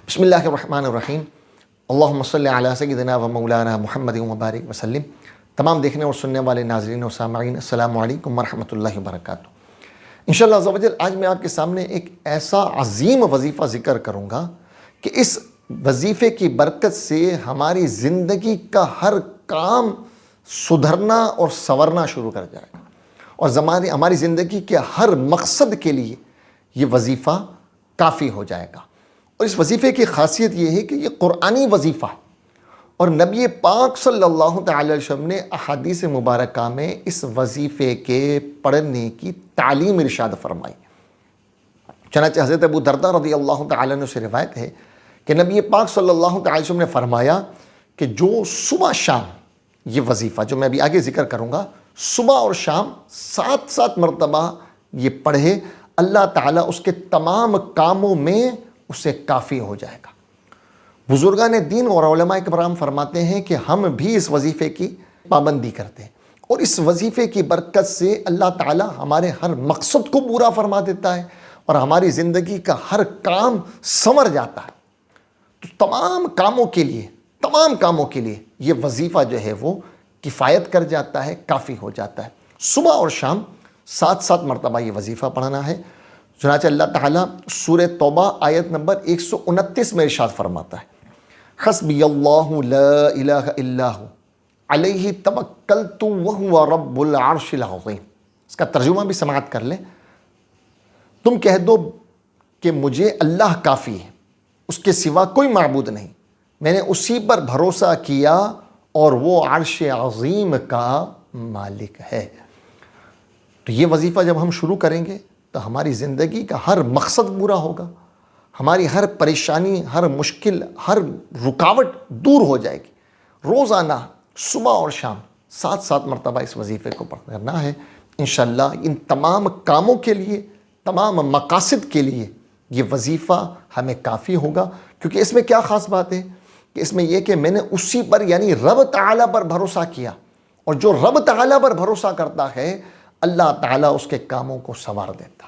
بسم اللہ الرحمن الرحیم اللہم صلی علی سیدنا و مولانا محمد وبارک وسلم۔ تمام دیکھنے اور سننے والے ناظرین و سامعین السلام علیکم ورحمۃ اللہ وبرکاتہ۔ انشاءاللہ عز و جل آج میں آپ کے سامنے ایک ایسا عظیم وظیفہ ذکر کروں گا کہ اس وظیفے کی برکت سے ہماری زندگی کا ہر کام سدھرنا اور سنورنا شروع کر جائے گا، اور ہماری زندگی کے ہر مقصد کے لیے یہ وظیفہ کافی ہو جائے گا۔ اور اس وظیفے کی خاصیت یہ ہے کہ یہ قرآنی وظیفہ ہے، اور نبی پاک صلی اللہ تعالی علیہ وسلم نے احادیث مبارکہ میں اس وظیفے کے پڑھنے کی تعلیم ارشاد فرمائی۔ چنانچہ حضرت ابو درداء رضی اللہ تعالی عنہ سے روایت ہے کہ نبی پاک صلی اللہ تعالی علیہ وسلم نے فرمایا کہ جو صبح شام یہ وظیفہ جو میں ابھی آگے ذکر کروں گا، صبح اور شام 7 مرتبہ یہ پڑھے، اللہ تعالیٰ اس کے تمام کاموں میں اسے کافی ہو جائے گا۔ بزرگان دین اور علماء کرام فرماتے ہیں کہ ہم بھی اس وظیفے کی پابندی کرتے ہیں، اور اس وظیفے کی برکت سے اللہ تعالیٰ ہمارے ہر مقصد کو پورا فرما دیتا ہے، اور ہماری زندگی کا ہر کام سنور جاتا ہے۔ تو تمام کاموں کے لیے یہ وظیفہ جو ہے وہ کفایت کر جاتا ہے، کافی ہو جاتا ہے۔ صبح اور شام 7 مرتبہ یہ وظیفہ پڑھنا ہے۔ چنانچہ اللہ تعالیٰ سورہ توبہ آیت نمبر 129 میں ارشاد فرماتا ہے، حسبی اللہ لا الہ الا ہو علیہ توکلت وہو رب العرش العظیم۔ اس کا ترجمہ بھی سماعت کر لیں۔ تم کہہ دو کہ مجھے اللہ کافی ہے، اس کے سوا کوئی معبود نہیں، میں نے اسی پر بھروسہ کیا اور وہ عرش عظیم کا مالک ہے۔ تو یہ وظیفہ جب ہم شروع کریں گے تو ہماری زندگی کا ہر مقصد پورا ہوگا، ہماری ہر پریشانی، ہر مشکل، ہر رکاوٹ دور ہو جائے گی۔ روزانہ صبح اور شام 7 مرتبہ اس وظیفے کو پڑھنا ہے۔ انشاءاللہ ان تمام کاموں کے لیے، تمام مقاصد کے لیے یہ وظیفہ ہمیں کافی ہوگا۔ کیونکہ اس میں کیا خاص بات ہے کہ اس میں یہ کہ میں نے اسی پر یعنی رب تعالیٰ پر بھروسہ کیا، اور جو رب تعالیٰ پر بھروسہ کرتا ہے اللہ تعالیٰ اس کے کاموں کو سنوار دیتا۔